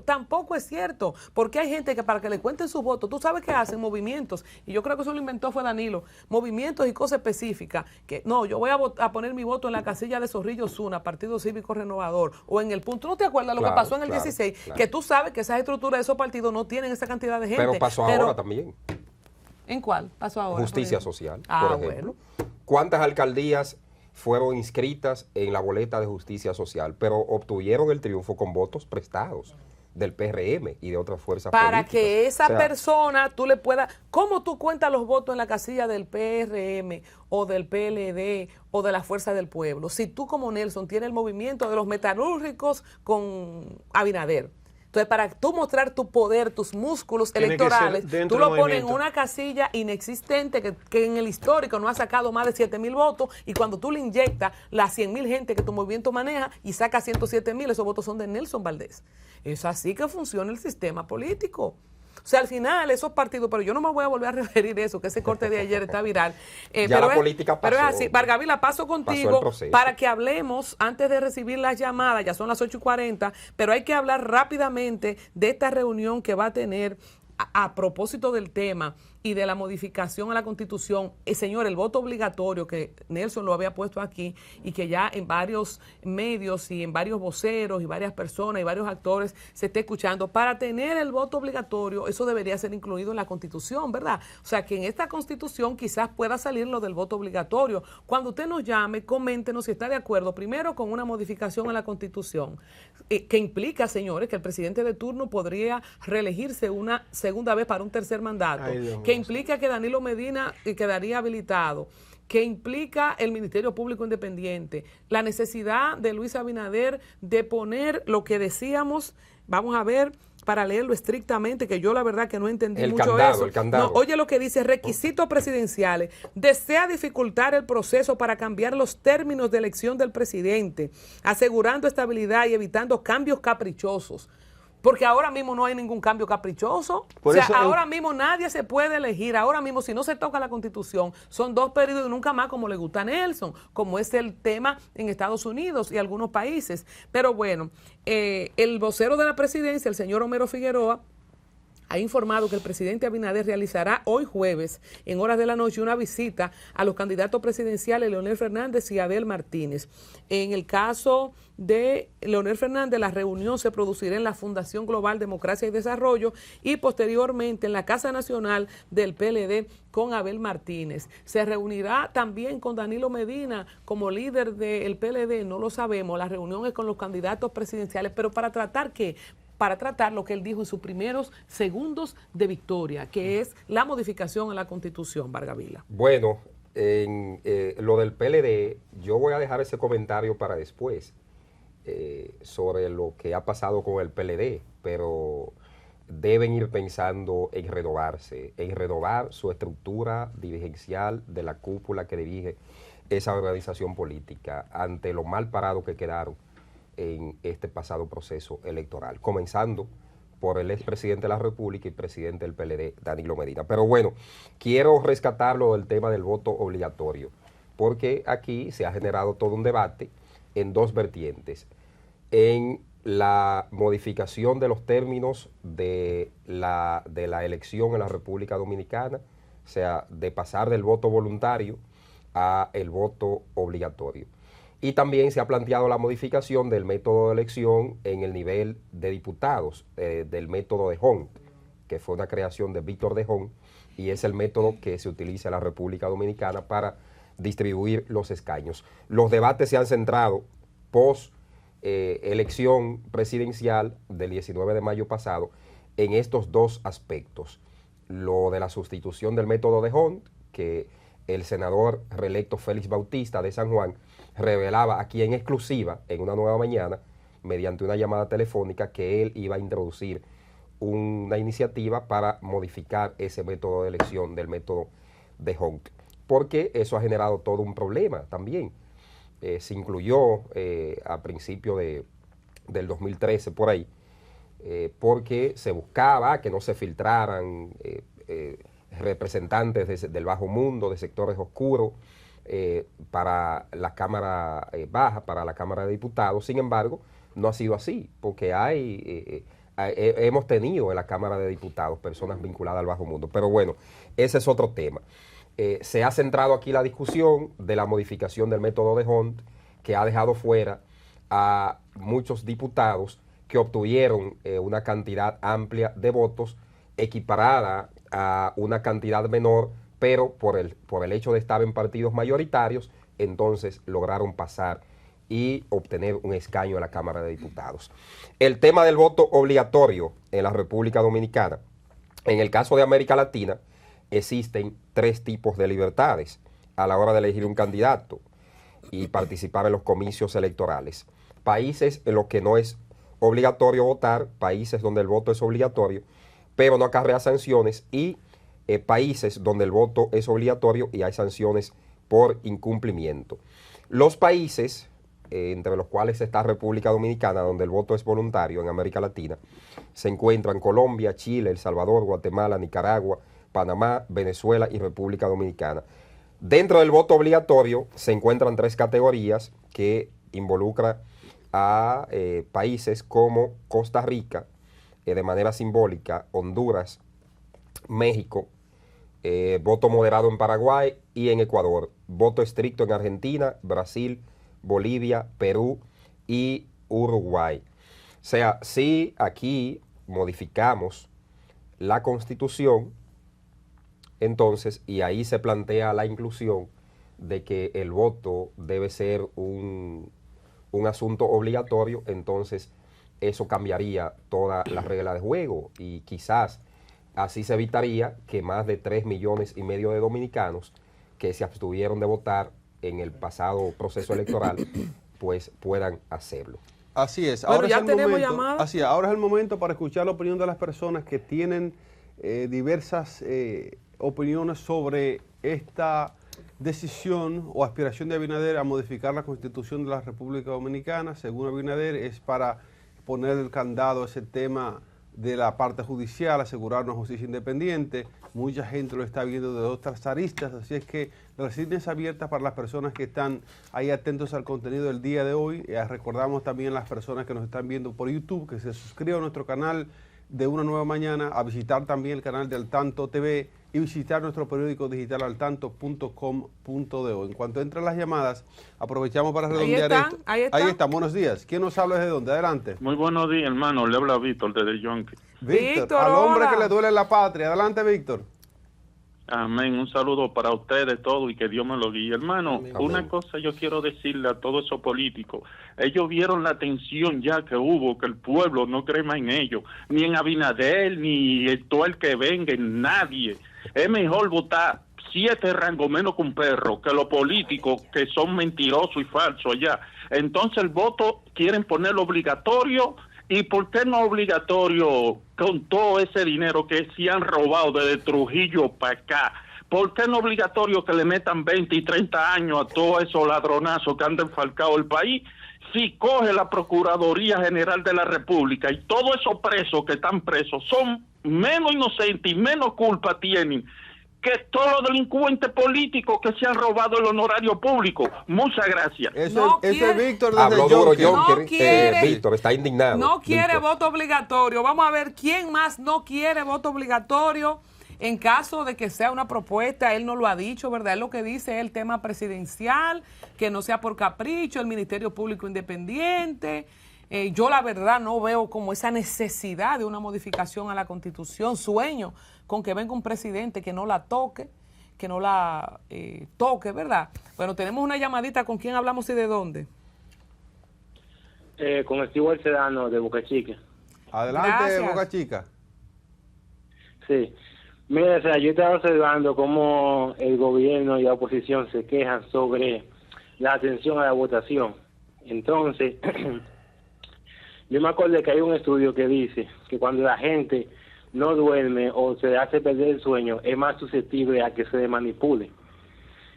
Tampoco es cierto, porque hay gente que para que le cuenten sus votos, tú sabes que hacen movimientos, y yo creo que eso lo inventó fue Danilo, movimientos y cosas específicas, que no, yo voy a poner mi voto en la casilla de Zorrillo Zuna, Partido Cívico Renovador, o en el punto, ¿no te acuerdas lo que pasó en el 16? Claro. Que tú sabes que esas estructuras de esos partidos no tienen esa cantidad de gente. Pero pasó ahora también. ¿En cuál? Pasó ahora. Justicia por ejemplo? Social, Ah, por ejemplo. bueno. ¿Cuántas alcaldías fueron inscritas en la boleta de Justicia Social, pero obtuvieron el triunfo con votos prestados del PRM y de otras fuerzas Para políticas? que esa O sea, persona tú le puedas... ¿Cómo tú cuentas los votos en la casilla del PRM o del PLD o de la Fuerza del Pueblo? Si tú como Nelson tienes el movimiento de los metalúrgicos con Abinader. Entonces, para tú mostrar tu poder, tus músculos Tiene que ser electorales, dentro tú lo del pones en movimiento. una casilla inexistente que en el histórico no ha sacado más de 7,000 votos, y cuando tú le inyectas las 100,000 gente que tu movimiento maneja y saca 107,000, esos votos son de Nelson Valdés. Es así que funciona el sistema político. O sea, al final esos partidos, pero yo no me voy a volver a referir eso, que ese corte de ayer está viral. Ya la política Pero es pasó. así. Vargavila, paso contigo el proceso. para que hablemos, antes de recibir las llamadas, ya son las 8:40, pero hay que hablar rápidamente de esta reunión que va a tener a propósito del tema y de la modificación a la Constitución, señor, el voto obligatorio que Nelson lo había puesto aquí y que ya en varios medios y en varios voceros y varias personas y varios actores se está escuchando, para tener el voto obligatorio, eso debería ser incluido en la Constitución, ¿verdad? O sea, que en esta Constitución quizás pueda salir lo del voto obligatorio. Cuando usted nos llame, coméntenos si está de acuerdo, primero con una modificación a la Constitución, que implica, señores, que el presidente de turno podría reelegirse una segunda vez para un tercer mandato, que implica que Danilo Medina quedaría habilitado, que implica el Ministerio Público Independiente, la necesidad de Luis Abinader de poner lo que decíamos, vamos a ver, para leerlo estrictamente, que yo la verdad que no entendí mucho eso. El candado. No, oye lo que dice, requisitos presidenciales. Desea dificultar el proceso para cambiar los términos de elección del presidente, asegurando estabilidad y evitando cambios caprichosos. Porque ahora mismo no hay ningún cambio caprichoso. Por o sea, eso ahora mismo nadie se puede elegir. Ahora mismo, si no se toca la Constitución, son 2 periodos y nunca más, como le gusta a Nelson, como es el tema en Estados Unidos y algunos países. Pero bueno, el vocero de la presidencia, el señor Homero Figueroa, ha informado que el presidente Abinader realizará hoy jueves, en horas de la noche, una visita a los candidatos presidenciales Leonel Fernández y Abel Martínez. En el caso de Leonel Fernández, la reunión se producirá en la Fundación Global Democracia y Desarrollo y posteriormente en la Casa Nacional del PLD con Abel Martínez. Se reunirá también con Danilo Medina como líder del PLD, no lo sabemos. La reunión es con los candidatos presidenciales, pero ¿para tratar qué? Para tratar lo que él dijo en sus primeros segundos de victoria, que es la modificación a la Constitución, Vargavila. Bueno, en lo del PLD, yo voy a dejar ese comentario para después, sobre lo que ha pasado con el PLD, pero deben ir pensando en renovarse, en renovar su estructura dirigencial de la cúpula que dirige esa organización política ante lo mal parado que quedaron en este pasado proceso electoral, comenzando por el expresidente de la República y presidente del PLD, Danilo Medina. Pero bueno, quiero rescatarlo del tema del voto obligatorio, porque aquí se ha generado todo un debate en 2 vertientes. En la modificación de los términos de la elección en la República Dominicana, o sea, de pasar del voto voluntario a el voto obligatorio. Y también se ha planteado la modificación del método de elección en el nivel de diputados, del método de Hont, que fue una creación de Víctor de Hont, y es el método que se utiliza en la República Dominicana para distribuir los escaños. Los debates se han centrado post elección presidencial del 19 de mayo pasado en estos 2 aspectos. Lo de la sustitución del método de Hont, que el senador reelecto Félix Bautista de San Juan revelaba aquí en exclusiva en Una Nueva Mañana, mediante una llamada telefónica, que él iba a introducir una iniciativa para modificar ese método de elección del método de Hont, porque eso ha generado todo un problema también. Se incluyó a principios del 2013 por ahí, porque se buscaba que no se filtraran representantes del bajo mundo, de sectores oscuros, para la Cámara Baja, para la Cámara de Diputados. Sin embargo, no ha sido así, porque hemos tenido en la Cámara de Diputados personas vinculadas al bajo mundo. Pero bueno, ese es otro tema. Se ha centrado aquí la discusión de la modificación del método de Hont, que ha dejado fuera a muchos diputados que obtuvieron una cantidad amplia de votos, equiparada a una cantidad menor, pero por el hecho de estar en partidos mayoritarios, entonces lograron pasar y obtener un escaño en la Cámara de Diputados. El tema del voto obligatorio en la República Dominicana, en el caso de América Latina, existen 3 tipos de libertades a la hora de elegir un candidato y participar en los comicios electorales. Países en los que no es obligatorio votar, países donde el voto es obligatorio, pero no acarrea sanciones, y países donde el voto es obligatorio y hay sanciones por incumplimiento. Los países, entre los cuales está República Dominicana, donde el voto es voluntario en América Latina, se encuentran Colombia, Chile, El Salvador, Guatemala, Nicaragua, Panamá, Venezuela y República Dominicana. Dentro del voto obligatorio se encuentran 3 categorías que involucran a países como Costa Rica, de manera simbólica, Honduras, México voto moderado en Paraguay y en Ecuador, voto estricto en Argentina, Brasil, Bolivia, Perú y Uruguay. O sea, si aquí modificamos la Constitución, entonces, y ahí se plantea la inclusión de que el voto debe ser un asunto obligatorio, entonces eso cambiaría toda la regla de juego y quizás así se evitaría que más de 3,5 millones de dominicanos que se abstuvieron de votar en el pasado proceso electoral, pues puedan hacerlo. Así es. Bueno, Ahora ya es el tenemos momento, llamada. así es, ahora es el momento para escuchar la opinión de las personas que tienen diversas opiniones sobre esta decisión o aspiración de Abinader a modificar la Constitución de la República Dominicana. Según Abinader, es para poner el candado a ese tema de la parte judicial, asegurar una justicia independiente. Mucha gente lo está viendo de otras aristas, así es que las líneas abiertas para las personas que están ahí atentos al contenido del día de hoy. Recordamos también a las personas que nos están viendo por YouTube que se suscriban a nuestro canal de Una Nueva Mañana, a visitar también el canal de Al Tanto TV y visitar nuestro periódico digital altanto.com.do. En cuanto entren las llamadas, aprovechamos para redondear esto. Ahí están. Buenos días. ¿Quién nos habla desde dónde? Adelante. Muy buenos días, hermano. Le habla Víctor desde Yonke. Víctor, al hombre hola. que le duele la patria. Adelante, Víctor. Amén. Un saludo para ustedes todos y que Dios me lo guíe. Hermano, Amén. una cosa yo quiero decirle a todos esos políticos. Ellos vieron la tensión ya que hubo, que el pueblo no cree más en ellos, ni en Abinader, ni en todo el que venga, en nadie. Es mejor votar 7 rangos menos que un perro, que los políticos que son mentirosos y falsos allá. Entonces el voto quieren ponerlo obligatorio. ¿Y por qué no obligatorio con todo ese dinero que se han robado desde Trujillo para acá? ¿Por qué no obligatorio que le metan 20 y 30 años a todos esos ladronazos que han desfalcado el país? Si coge la Procuraduría General de la República y todos esos presos que están presos son menos inocentes y menos culpa tienen que todos los delincuentes políticos que se han robado el honorario público. Muchas gracias. Eso es Víctor desde Habló duro Yonke. Jonker. No quiere. Víctor está indignado. No quiere Víctor. voto obligatorio. Vamos a ver quién más no quiere voto obligatorio. En caso de que sea una propuesta, él no lo ha dicho, ¿verdad? Él lo que dice es el tema presidencial, que no sea por capricho, el Ministerio Público Independiente. Yo la verdad no veo como esa necesidad de una modificación a la Constitución. Sueño con que venga un presidente que no la toque, ¿verdad? Bueno, tenemos una llamadita. ¿Con quién hablamos y de dónde? Con Stewart Sedano de Boca Chica. Adelante, Gracias. Boca Chica. Sí. Mira, o sea, yo estaba observando cómo el gobierno y la oposición se quejan sobre la atención a la votación. Entonces, yo me acuerdo que hay un estudio que dice que cuando la gente no duerme o se hace perder el sueño, es más susceptible a que se le manipule.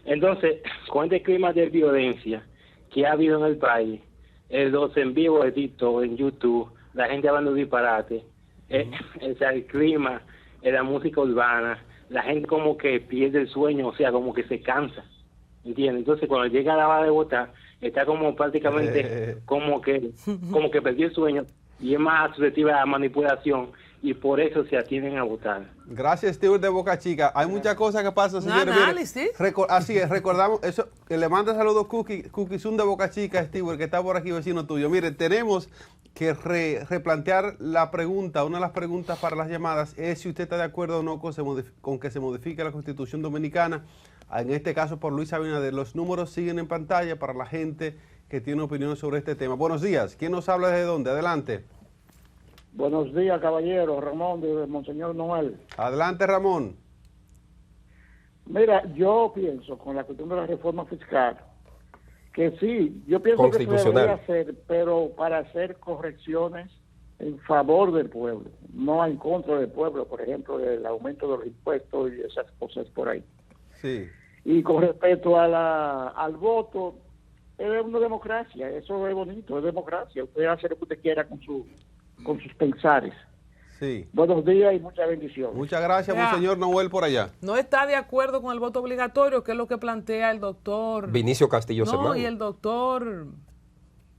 Entonces, con este clima de violencia que ha habido en el país, los en vivo de TikTok, en YouTube, la gente hablando disparate, o sea, el clima, la música urbana, la gente como que pierde el sueño, o sea, como que se cansa, ¿entiendes? Entonces, cuando llega a la hora de votar, está como prácticamente como que perdió el sueño y es más susceptible a la manipulación y por eso se atienden a votar. Gracias, Stewart de Boca Chica. Hay muchas cosas que pasan, Un señores. Mire, análisis. así es, recordamos eso. Que le manda saludos Cookie Zoom de Boca Chica, Stewart, que está por aquí, vecino tuyo. Mire, tenemos que replantear la pregunta. Una de las preguntas para las llamadas es si usted está de acuerdo o no con que se modifique la Constitución Dominicana. En este caso, por Luis Abinader. Los números siguen en pantalla para la gente que tiene opinión sobre este tema. Buenos días. ¿Quién nos habla desde dónde? Adelante. Buenos días, caballero. Ramón de Monseñor Noel. Adelante, Ramón. Mira, yo pienso con la cuestión de la reforma fiscal que sí, yo pienso que se Constitucional. debería hacer, pero para hacer correcciones en favor del pueblo, no en contra del pueblo, por ejemplo, el aumento de los impuestos y esas cosas por ahí. Sí. Y con respecto a al voto, es una democracia, eso es bonito, es democracia. Usted hace lo que usted quiera con sus pensares. Sí. Buenos días y muchas bendiciones. Muchas gracias, Ya. Monseñor Noel, por allá. No está de acuerdo con el voto obligatorio, que es lo que plantea el doctor Vinicio Castillo No, Sermán. y el doctor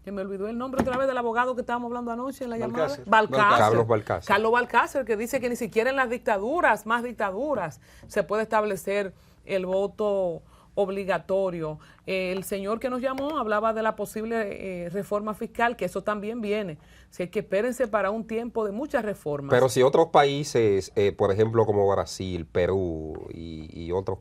que me olvidó el nombre otra vez del abogado que estábamos hablando anoche en la llamada. Balcácer. Carlos Balcácer. Carlos Balcácer, que dice que ni siquiera en las dictaduras, más dictaduras, se puede establecer el voto obligatorio. El señor que nos llamó hablaba de la posible reforma fiscal, que eso también viene. Así que espérense para un tiempo de muchas reformas. Pero si otros países, por ejemplo, como Brasil, Perú y otros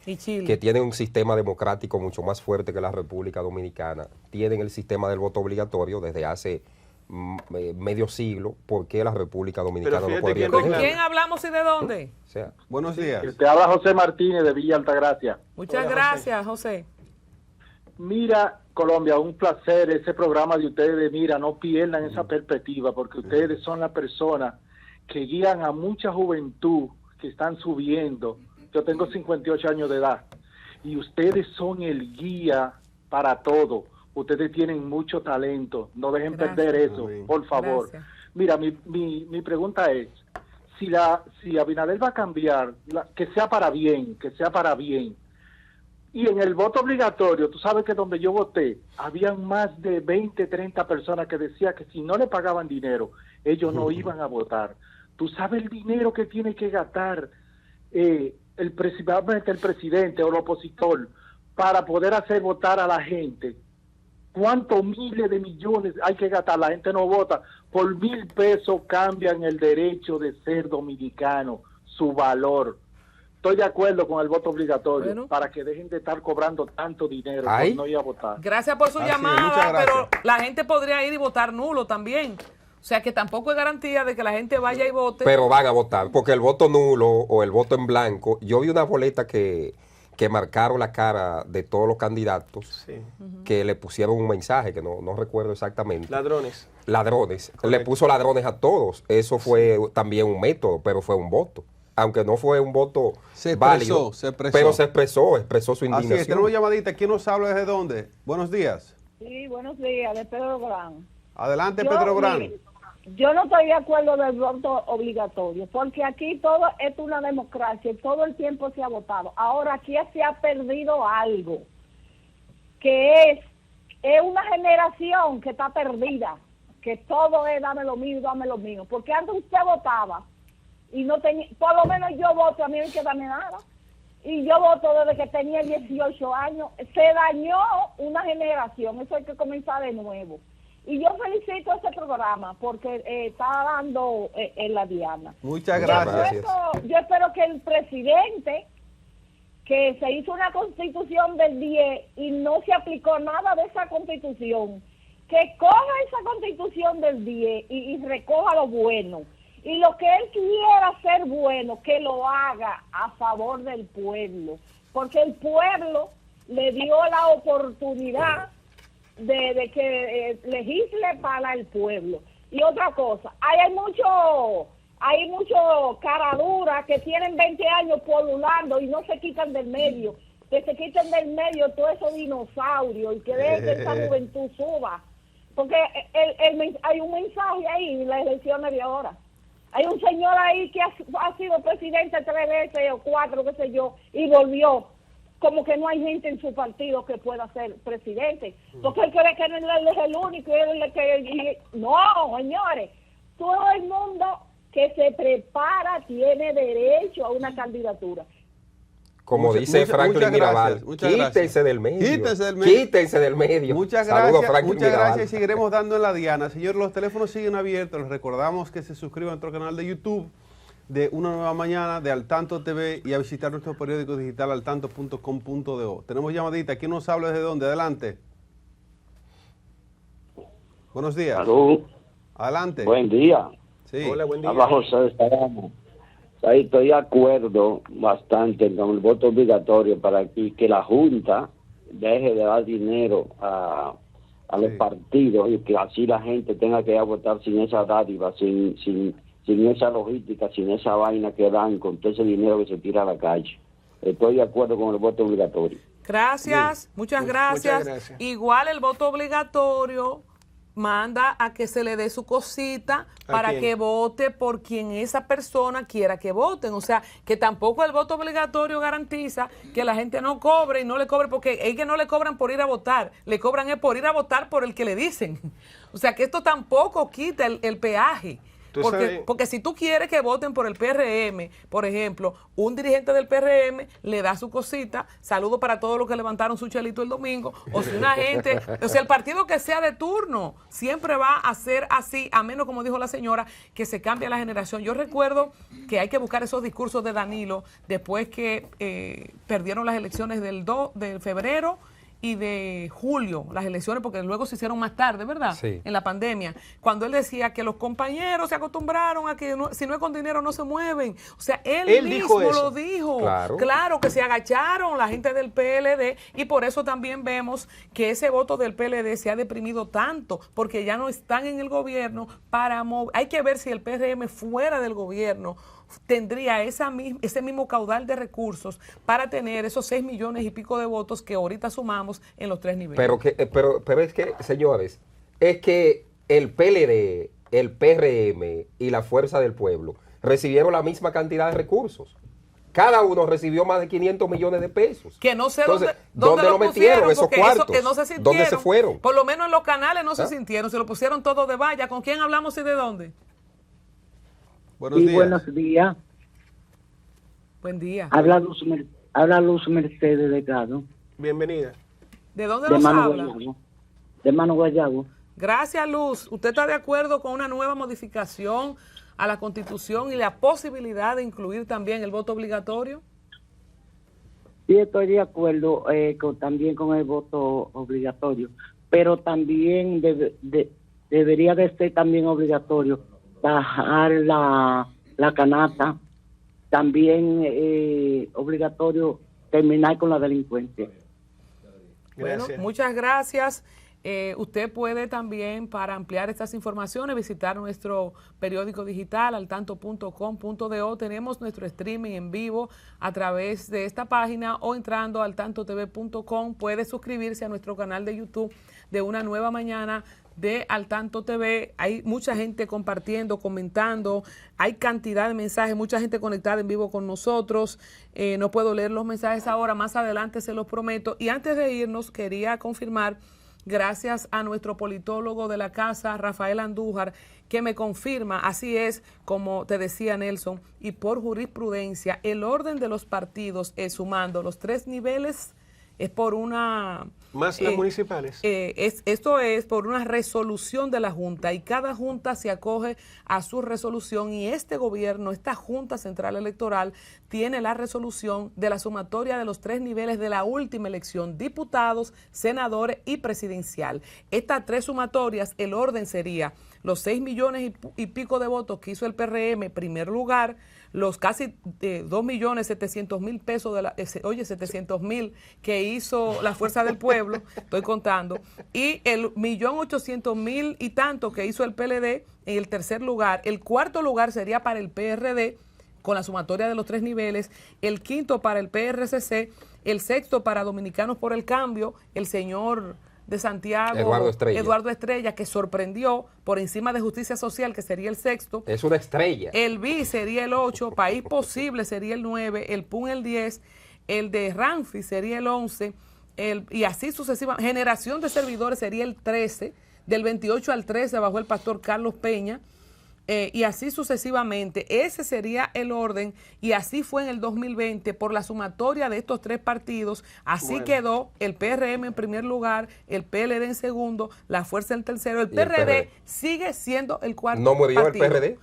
y Chile, que tienen un sistema democrático mucho más fuerte que la República Dominicana, tienen el sistema del voto obligatorio desde hace medio siglo, ¿por qué la República Dominicana no podría ¿Con tenerlo? quién hablamos y de dónde? O sea, Buenos días. Te habla José Martínez de Villa Altagracia. Muchas gracias, José. Mira, Colombia, un placer ese programa de ustedes. Mira, no pierdan esa perspectiva, porque ustedes son las personas que guían a mucha juventud que están subiendo. Yo tengo 58 años de edad y ustedes son el guía para todo. Ustedes tienen mucho talento, no dejen perder eso, Amén. por favor. Gracias. Mira, mi pregunta es, si Abinader va a cambiar, que sea para bien, que sea para bien. Y en el voto obligatorio, tú sabes que donde yo voté, habían más de 20, 30 personas que decían que si no le pagaban dinero, ellos no iban a votar. Tú sabes el dinero que tiene que gastar principalmente el presidente o el opositor para poder hacer votar a la gente. ¿Cuántos miles de millones hay que gastar? La gente no vota. Por 1,000 pesos cambian el derecho de ser dominicano, su valor. Estoy de acuerdo con el voto obligatorio, bueno, para que dejen de estar cobrando tanto dinero por ¿ay? no ir a votar. Gracias por su Así es, muchas llamada, gracias. pero la gente podría ir y votar nulo también. O sea que tampoco es garantía de que la gente vaya y vote. pero van a votar, porque el voto nulo o el voto en blanco, yo vi una boleta que marcaron la cara de todos los candidatos, Sí. que le pusieron un mensaje, que no recuerdo exactamente. Ladrones. Ladrones. Correcto. Le puso ladrones a todos. Eso fue también un método, pero fue un voto. Aunque no fue un voto Se expresó, válido, se expresó. pero se expresó su Así indignación. es, tenemos llamadita. ¿Quién nos habla desde dónde? Buenos días. Sí, buenos días, de Pedro Gran. Adelante, Yo, Pedro Brán. mire, yo no estoy de acuerdo del voto obligatorio, porque aquí todo es una democracia y todo el tiempo se ha votado. Ahora aquí se ha perdido algo, que es una generación que está perdida, que todo es dame lo mío, porque antes usted votaba y no tenía, por lo menos yo voto, a mí no hay que darme nada. Y yo voto desde que tenía 18 años. Se dañó una generación, eso hay que comenzar de nuevo. Y yo felicito a ese programa porque está dando en la diana. Muchas gracias. Yo espero que el presidente, que se hizo una constitución del 10 y no se aplicó nada de esa constitución, que coja esa constitución del 10 y recoja lo bueno. Y lo que él quiera hacer bueno, que lo haga a favor del pueblo. Porque el pueblo le dio la oportunidad de que legisle para el pueblo. Y otra cosa, hay mucho cara dura que tienen 20 años polulando y no se quitan del medio. Que se quiten del medio todos esos dinosaurios y que dejen que esa juventud suba. Porque hay un mensaje ahí en las elecciones de ahora. Hay un señor ahí que ha sido presidente 3 veces o 4, qué sé yo, y volvió. Como que no hay gente en su partido que pueda ser presidente. Porque él cree que él es el único. No, señores. Todo el mundo que se prepara tiene derecho a una candidatura. Como dice Franklin Mirabal, quítense del medio. Quítense del medio. Muchas Saludos, gracias, Franklin muchas Mirabal. gracias y seguiremos dando en la diana. Señor, los teléfonos siguen abiertos. Les recordamos que se suscriban a nuestro canal de YouTube de Una Nueva Mañana, de Al Tanto TV y a visitar nuestro periódico digital altanto.com.do. Tenemos llamadita. ¿Quién nos habla desde dónde? Adelante. Buenos días. Salud. Adelante. Buen día. Sí. Hola, buen día. Habla José de Estarama. Ahí estoy de acuerdo bastante con el voto obligatorio para que la Junta deje de dar dinero a los partidos y que así la gente tenga que ir a votar sin esa dádiva, sin esa logística, sin esa vaina que dan con todo ese dinero que se tira a la calle. Estoy de acuerdo con el voto obligatorio. Gracias, muchas gracias. Muchas gracias. Igual el voto obligatorio manda a que se le dé su cosita para quién? que vote por quien esa persona quiera que voten. O sea, que tampoco el voto obligatorio garantiza que la gente no cobre y no le cobre, porque es que no le cobran por ir a votar, le cobran es por ir a votar por el que le dicen. O sea, que esto tampoco quita el peaje. Porque si tú quieres que voten por el PRM, por ejemplo, un dirigente del PRM le da su cosita, saludo para todos los que levantaron su chelito el domingo, o si una gente, o sea, el partido que sea de turno, siempre va a ser así, a menos, como dijo la señora, que se cambie la generación. Yo recuerdo que hay que buscar esos discursos de Danilo después que perdieron las elecciones del febrero y de julio, las elecciones, porque luego se hicieron más tarde, ¿verdad? Sí. En la pandemia, cuando él decía que los compañeros se acostumbraron a que si no es con dinero no se mueven. O sea, él mismo lo dijo. Claro que se agacharon la gente del PLD y por eso también vemos que ese voto del PLD se ha deprimido tanto, porque ya no están en el gobierno para mover. Hay que ver si el PRM fuera del gobierno tendría ese mismo caudal de recursos para tener esos 6 millones y pico de votos que ahorita sumamos en los 3 niveles. Pero es que, señores, es que el PLD, el PRM y la Fuerza del Pueblo recibieron la misma cantidad de recursos. Cada uno recibió más de 500 millones de pesos. Que no sé ¿dónde lo metieron esos cuartos? Que no se sintieron. ¿Dónde se fueron? Por lo menos en los canales no se sintieron, se lo pusieron todo de valla. ¿Con quién hablamos y de dónde? Buenos días. Buenos días. Buen día. Habla Luz Mercedes Delgado. Bienvenida. ¿De dónde nos habla? De Mano Guayabo. Gracias, Luz. ¿Usted está de acuerdo con una nueva modificación a la Constitución y la posibilidad de incluir también el voto obligatorio? Sí, estoy de acuerdo también con el voto obligatorio, pero también debería de ser también obligatorio bajar la canasta, también obligatorio terminar con la delincuencia. Bueno, muchas gracias. Usted puede también, para ampliar estas informaciones, visitar nuestro periódico digital altanto.com.do. Tenemos nuestro streaming en vivo a través de esta página o entrando a altantotv.com. Puede suscribirse a nuestro canal de YouTube de Una Nueva Mañana de Al Tanto TV. Hay mucha gente compartiendo, comentando, hay cantidad de mensajes, mucha gente conectada en vivo con nosotros. No puedo leer los mensajes ahora, más adelante se los prometo. Y antes de irnos, quería confirmar, gracias a nuestro politólogo de la casa, Rafael Andújar, que me confirma, así es, como te decía Nelson, y por jurisprudencia, el orden de los partidos, sumando los 3 niveles, es por una... Más las municipales. Esto es por una resolución de la Junta y cada Junta se acoge a su resolución y este gobierno, esta Junta Central Electoral, tiene la resolución de la sumatoria de los 3 niveles de la última elección, diputados, senadores y presidencial. Estas 3 sumatorias, el orden sería los 6 millones y pico de votos que hizo el PRM, primer lugar, los casi 2.700.000 pesos, 700.000 que hizo la Fuerza del Pueblo, estoy contando, y el 1.800.000 y tanto que hizo el PLD en el tercer lugar. El cuarto lugar sería para el PRD, con la sumatoria de los 3 niveles, el quinto para el PRCC, el sexto para Dominicanos por el Cambio, el señor de Santiago, Eduardo Estrella, que sorprendió por encima de Justicia Social, que sería el sexto. Es una estrella. El BI sería el 8, País Posible sería el 9, el PUN el 10, el de Ranfi sería el 11, y así sucesivamente. Generación de Servidores sería el 13, del 28 al 13 bajó el pastor Carlos Peña, y así sucesivamente. Ese sería el orden y así fue en el 2020 por la sumatoria de estos 3 partidos. Así quedó el PRM en primer lugar, el PLD en segundo, la Fuerza en tercero. El PRD sigue siendo el cuarto ¿No murió partido. el PRD?